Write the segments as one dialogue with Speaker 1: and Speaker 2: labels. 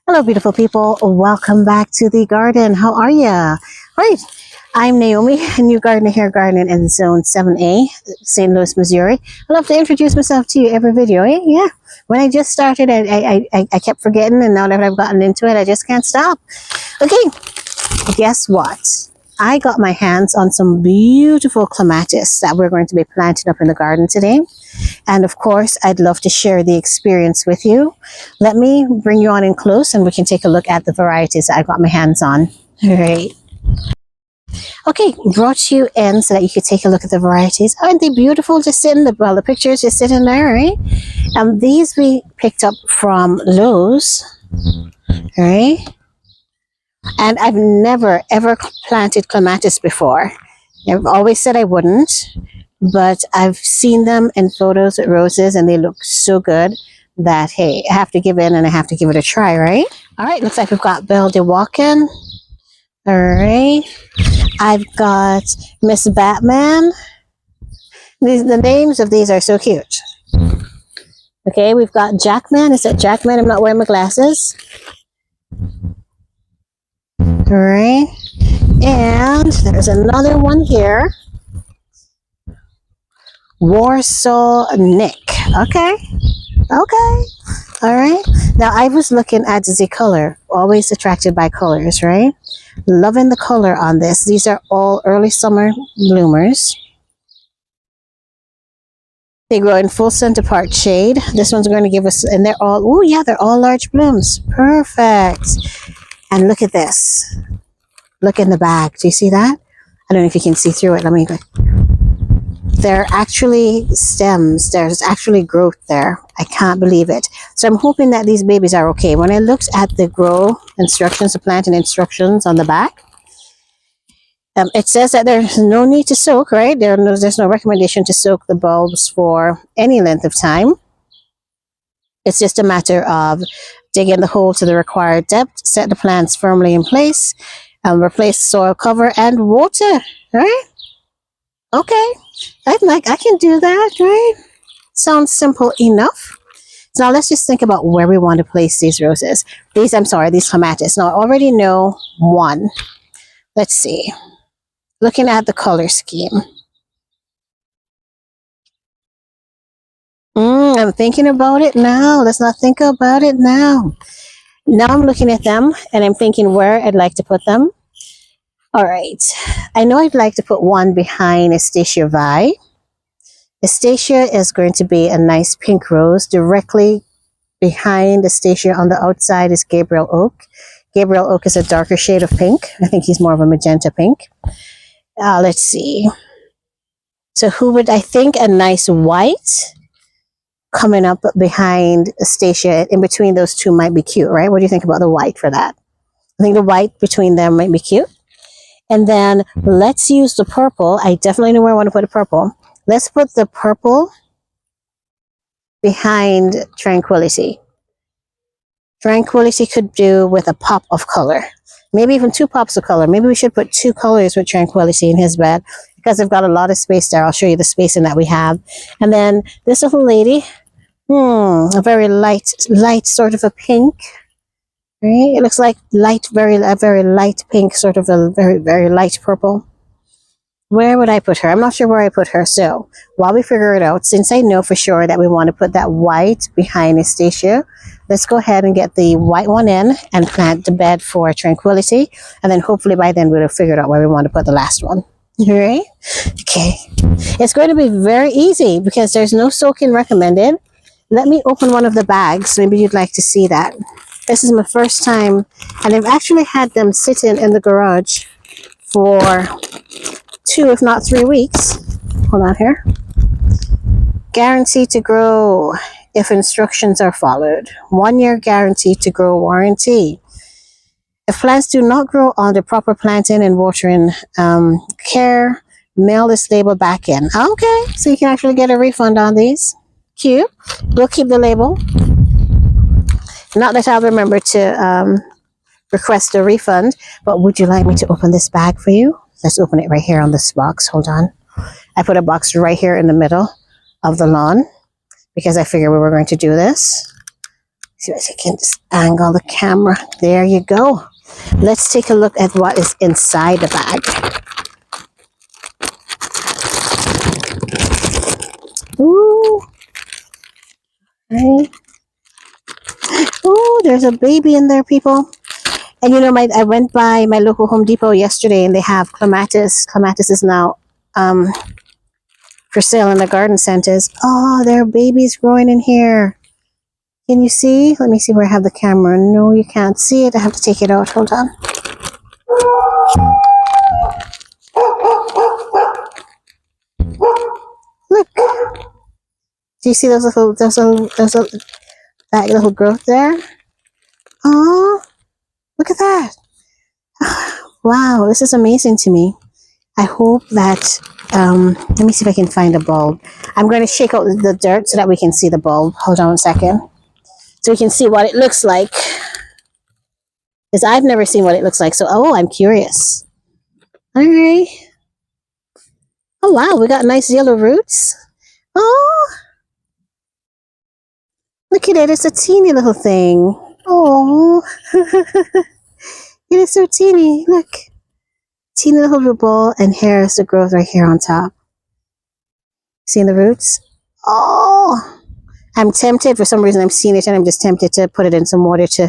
Speaker 1: Hello, beautiful people. Welcome back to the garden. How are ya? Right. I'm Naomi, a new gardener here, gardening in Zone 7A, St. Louis, Missouri. I love to introduce myself to you every video. Yeah. When I just started, I kept forgetting, and now that I've gotten into it, I just can't stop. Okay. Guess what? I got my hands on some beautiful clematis that we're going to be planting up in the garden today. And of course, I'd love to share the experience with you. Let me bring you on in close and we can take a look at the varieties that I got my hands on. All right. Okay, brought you in so that you could take a look at the varieties. Aren't they beautiful? Just sitting, the pictures just sitting there, right? These we picked up from Lowe's, right? And I've never, ever planted clematis before. I've always said I wouldn't, but I've seen them in photos at roses and they look so good that, hey, I have to give in and I have to give it a try, right? All right, looks like we've got Belle de Walken. All right. I've got Miss Batman. The names of these are so cute. Okay, we've got Jackman. Is that Jackman? I'm not wearing my glasses. All right. And there's another one here. Warsaw Nick. Okay. All right. Now I was looking at the color. Always attracted by colors, right? Loving the color on this. These are all early summer bloomers. They grow in full center part shade. This one's going to give us, and they're all, oh yeah, they're all large blooms. Perfect. And look at this. Look in the bag. Do you see that? I don't know if you can see through it. Let me go. They're actually stems. There's actually growth there. I can't believe it. So I'm hoping that these babies are okay. When I looked at the grow instructions, the planting instructions on the back, it says that there's no need to soak, right? There's no recommendation to soak the bulbs for any length of time. It's just a matter of digging the hole to the required depth, set the plants firmly in place, and replace soil cover and water, right? Okay, I can do that, right? Sounds simple enough. So now let's just think about where we want to place these roses. These clematis. Now I already know one. Let's see. Looking at the color scheme. I'm thinking about it now. Let's not think about it now. Now I'm looking at them and I'm thinking where I'd like to put them. All right. I know I'd like to put one behind Astacia Vi. Astacia is going to be a nice pink rose. Directly behind Astacia on the outside is Gabriel Oak. Gabriel Oak is a darker shade of pink. I think he's more of a magenta pink. Let's see. So who would I think a nice white coming up behind Astacia in between those two might be cute, right? What do you think about the white for that? I think the white between them might be cute. And then let's use the purple. I definitely know where I want to put the purple. Let's put the purple behind Tranquility. Tranquility could do with a pop of color. Maybe even 2 pops of color. Maybe we should put 2 colors with Tranquility in his bed because I've got a lot of space there. I'll show you the spacing that we have. And then this little lady, a very light sort of a pink. Right? It looks like a very light pink, sort of a very, very light purple. Where would I put her? I'm not sure where I put her. So while we figure it out, since I know for sure that we want to put that white behind Astacia, let's go ahead and get the white one in and plant the bed for Tranquility. And then hopefully by then we'll have figured out where we want to put the last one. All right? Okay. It's going to be very easy because there's no soaking recommended. Let me open one of the bags. Maybe you'd like to see that. This is my first time, and I've actually had them sitting in the garage for 2, if not 3 weeks. Hold on here. Guaranteed to grow if instructions are followed. 1-year guaranteed to grow warranty. If plants do not grow under proper planting and watering care, mail this label back in. Okay, so you can actually get a refund on these. Cute. We'll keep the label. Not that I'll remember to request a refund, but would you like me to open this bag for you? Let's open it right here on this box. Hold on. I put a box right here in the middle of the lawn because I figured we were going to do this. See if I can just angle the camera. There you go. Let's take a look at what is inside the bag. Ooh. Right. Ooh, there's a baby in there, people. And you know, I went by my local Home Depot yesterday and they have clematis. Clematis is now for sale in the garden centers. Oh, there are babies growing in here. Can you see? Let me see where I have the camera. No, you can't see it. I have to take it out. Hold on. Look. Do you see that little growth there? Oh, look at that. Wow, this is amazing to me. I hope that, let me see if I can find a bulb. I'm going to shake out the dirt so that we can see the bulb. Hold on a second. So we can see what it looks like. Because I've never seen what it looks like. So, oh, I'm curious. All right. Oh, wow, we got nice yellow roots. Oh, look at it. It's a teeny little thing. Oh, it is so teeny. Look. Teeny little root ball, and here's the growth right here on top. Seeing the roots? Oh, I'm tempted. For some reason, I'm seeing it, and I'm just tempted to put it in some water to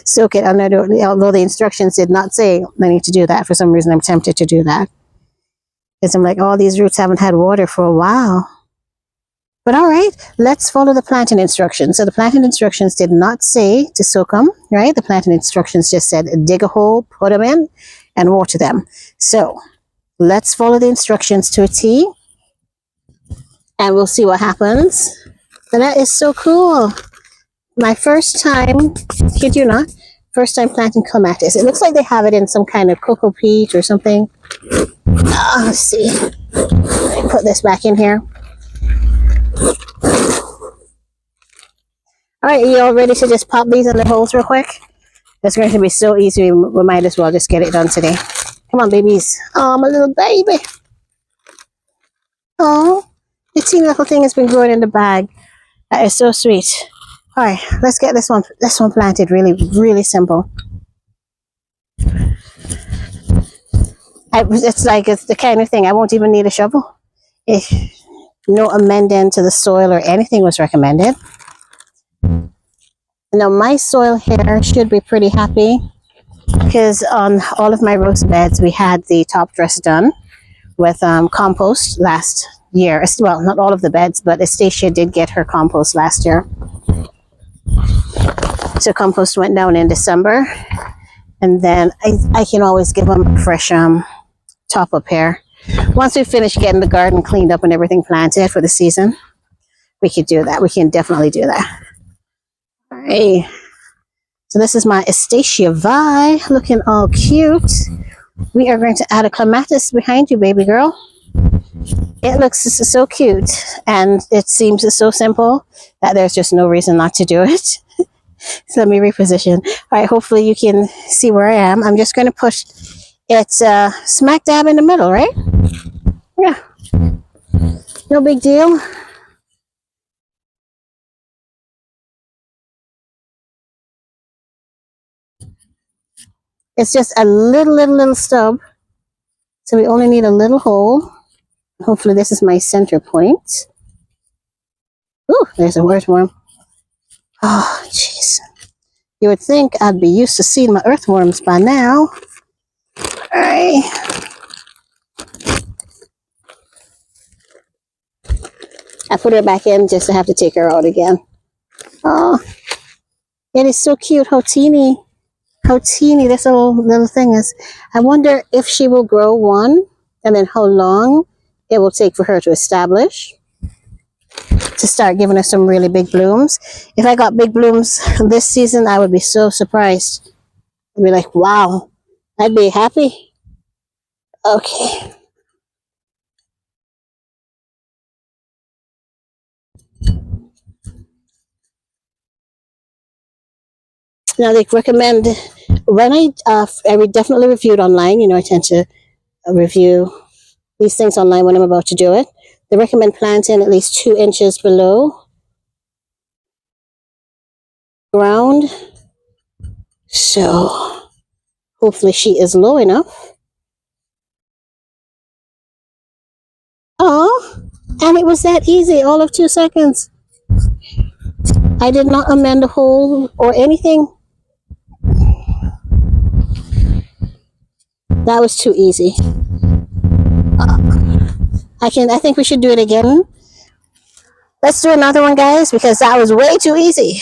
Speaker 1: soak it. Although the instructions did not say I need to do that, for some reason, I'm tempted to do that. Because I'm like, oh, these roots haven't had water for a while. But all right, let's follow the planting instructions. So the planting instructions did not say to soak them, right? The planting instructions just said dig a hole, put them in, and water them. So let's follow the instructions to a T, and we'll see what happens. And that is so cool. My first time, kid you not, first time planting clematis. It looks like they have it in some kind of cocoa peat or something. Let's see. Let me put this back in here. All right, are you all ready to just pop these in the holes real quick? That's going to be so easy. We might as well just get it done today. Come on, babies. Oh, my little baby. Oh, the teeny little thing has been growing in the bag. That is so sweet. All right, let's get this one planted. Really, really simple. It's the kind of thing I won't even need a shovel. If no amendment to the soil or anything was recommended. Now my soil here should be pretty happy because on all of my rose beds we had the top dress done with compost last year. Well, not all of the beds, but Estacia did get her compost last year. So compost went down in December, and then I can always give them a fresh top up here. Once we finish getting the garden cleaned up and everything planted for the season, we could do that. We can definitely do that. All right. So this is my Estacia Vi, looking all cute. We are going to add a clematis behind you, baby girl. It looks so cute, and it seems so simple that there's just no reason not to do it. So let me reposition. All right, hopefully you can see where I am. I'm just going to push it smack dab in the middle, right? Yeah. No big deal. It's just a little stub. So we only need a little hole. Hopefully this is my center point. Ooh, there's a earthworm. Oh, jeez. You would think I'd be used to seeing my earthworms by now. All right. I put her back in just to have to take her out again. Oh, it is so cute. How teeny this little thing is. I wonder if she will grow one, and then how long it will take for her to establish, to start giving us some really big blooms. If I got big blooms this season, I would be so surprised. I'd be like, wow, I'd be happy. Okay. Now they recommend, when I definitely reviewed online, you know, I tend to review these things online when I'm about to do it. They recommend planting at least 2 inches below ground. So hopefully she is low enough. Oh, and it was that easy, all of 2 seconds. I did not amend the hole or anything. That was too easy. I think we should do it again. Let's do another one, guys, because that was way too easy.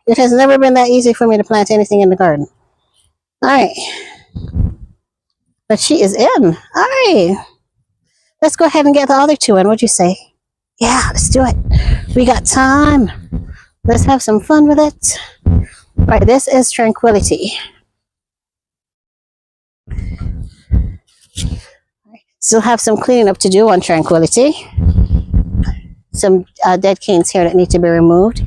Speaker 1: It has never been that easy for me to plant anything in the garden. All right. But she is in. All right. Let's go ahead and get the other two in. What'd you say? Yeah, let's do it. We got time. Let's have some fun with it. All right, this is Tranquility. Still have some cleaning up to do on Tranquility. Some dead canes here that need to be removed.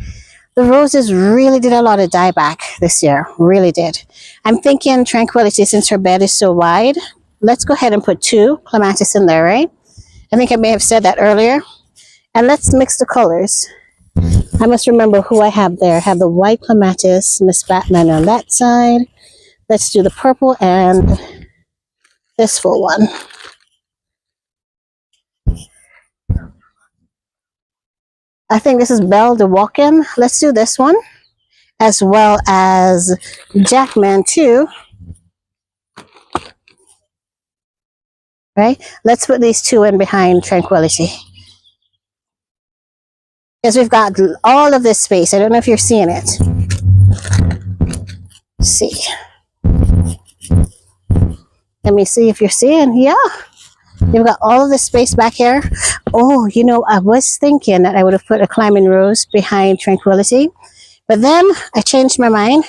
Speaker 1: The roses really did a lot of dieback this year. Really did. I'm thinking Tranquility, since her bed is so wide, let's go ahead and put 2 Clematis in there, right? I think I may have said that earlier. And let's mix the colors. I must remember who I have there. I have the white Clematis, Miss Batman on that side. Let's do the purple and this full one. I think this is Belle de Walken. Let's do this one, as well as Jackman too. Right? Let's put these 2 in behind Tranquility. Because we've got all of this space. I don't know if you're seeing it. Let's see. Let me see if you're seeing. Yeah. You've got all of this space back here. Oh, you know, I was thinking that I would have put a climbing rose behind Tranquility. But then I changed my mind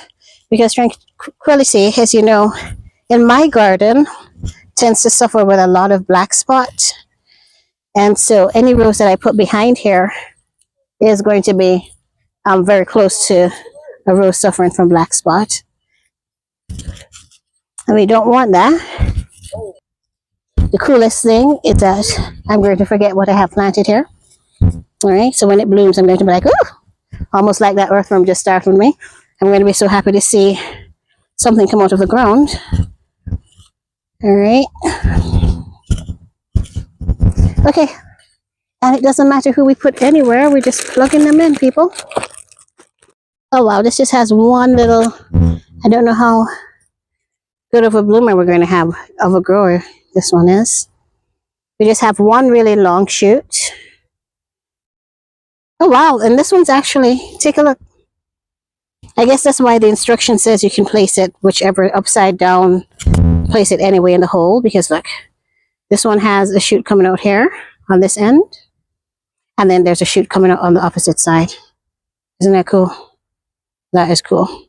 Speaker 1: because Tranquility, as you know, in my garden, tends to suffer with a lot of black spot. And so any rose that I put behind here is going to be very close to a rose suffering from black spot. And we don't want that. The coolest thing is that I'm going to forget what I have planted here. All right, so when it blooms, I'm going to be like, oh, almost like that earthworm just startled me. I'm going to be so happy to see something come out of the ground. All right. Okay. And it doesn't matter who we put anywhere. We're just plugging them in, people. Oh, wow. This just has one little, I don't know how good of a bloomer we're going to have of a grower this one is. We just have one really long shoot. Oh, wow. And this one's actually, take a look. I guess that's why the instruction says you can place it whichever upside down, place it anyway in the hole, because look, this one has a shoot coming out here on this end, and then there's a shoot coming out on the opposite side. Isn't that cool? That is cool.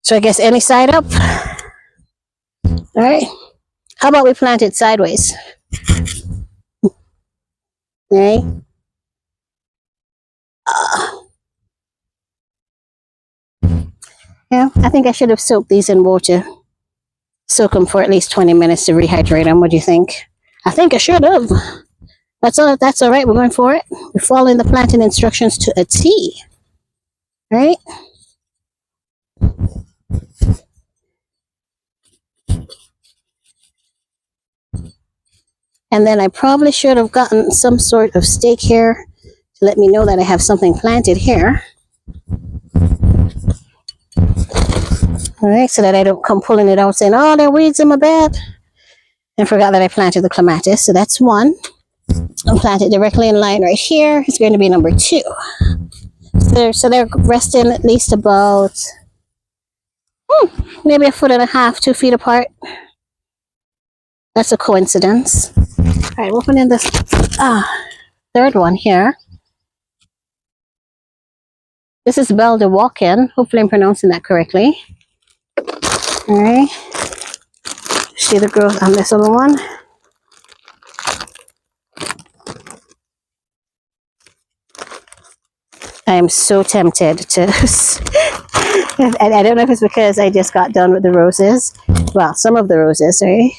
Speaker 1: So I guess any side up. All right. How about we plant it sideways? Okay. Yeah, I think I should have soaked these in water. Soak them for at least 20 minutes to rehydrate them. What do you think? I think I should have. That's all right. We're going for it. We're following the planting instructions to a T. Right? And then I probably should have gotten some sort of stake here to let me know that I have something planted here. All right, so that I don't come pulling it out saying, oh, there are weeds in my bed. And forgot that I planted the Clematis. So that's one. I'm planted directly in line right here. It's going to be number 2. So they're resting at least about maybe 1.5 feet, 2 feet apart. That's a coincidence. All right, we'll put in this third one here. This is Belle de Walken. Hopefully I'm pronouncing that correctly. All right. See the growth on this other one. I am so tempted to, I don't know if it's because I just got done with the roses. Well, some of the roses, right?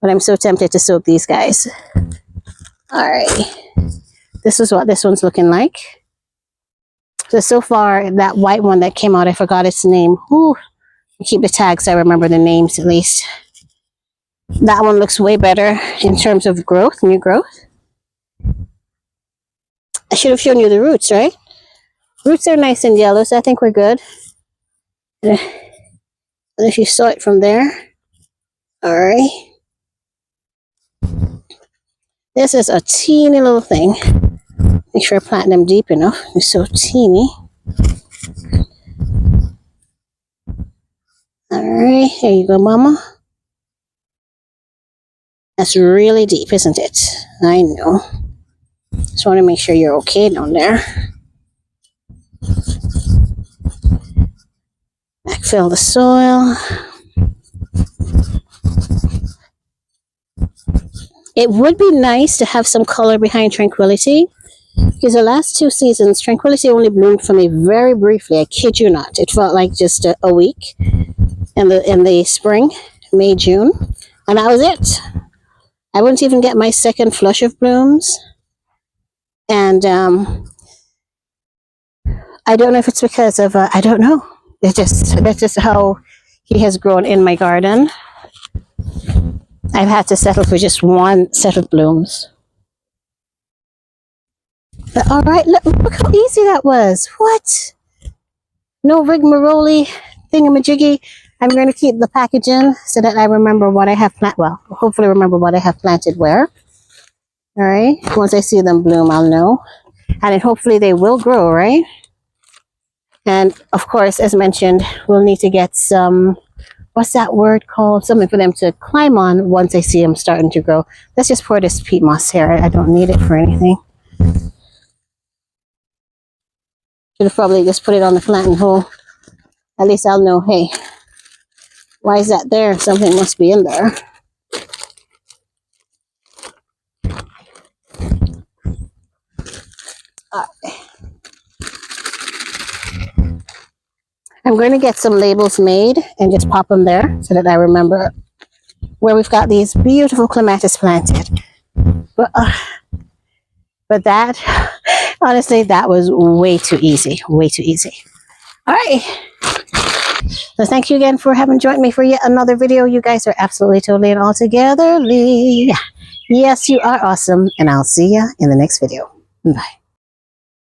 Speaker 1: But I'm so tempted to soak these guys. All right. This is what this one's looking like. So far, that white one that came out, I forgot its name. Ooh, keep the tags, I remember the names at least. That one looks way better in terms of growth, new growth. I should have shown you the roots, right? Roots are nice and yellow, so I think we're good. And if you saw it from there, all right. This is a teeny little thing. Make sure I plant them deep enough. It's so teeny. All right, here you go, Mama. That's really deep, isn't it? I know. Just want to make sure you're okay down there. Backfill the soil. It would be nice to have some color behind Tranquility, because the last 2 seasons, Tranquility only bloomed for me very briefly. I kid you not. It felt like just a week in the spring, May, June, and that was it. I wouldn't even get my second flush of blooms. And I don't know if it's because of, I don't know. That's just how he has grown in my garden. I've had to settle for just one set of blooms. But all right, look how easy that was. What? No rigmarole thingamajiggy. I'm going to keep the package in so that I remember what I have planted. Well, hopefully remember what I have planted where. All right. Once I see them bloom, I'll know. And then hopefully they will grow, right? And of course, as mentioned, we'll need to get some, what's that word called? Something for them to climb on once I see them starting to grow. Let's just pour this peat moss here. I don't need it for anything. Should have probably just put it on the planting hole. At least I'll know, hey, why is that there? Something must be in there. I'm going to get some labels made and just pop them there so that I remember where we've got these beautiful clematis planted. But that, honestly, that was way too easy. Way too easy. All right. So thank you again for having joined me for yet another video. You guys are absolutely, totally, and altogether. Yes, you are awesome. And I'll see you in the next video. Bye.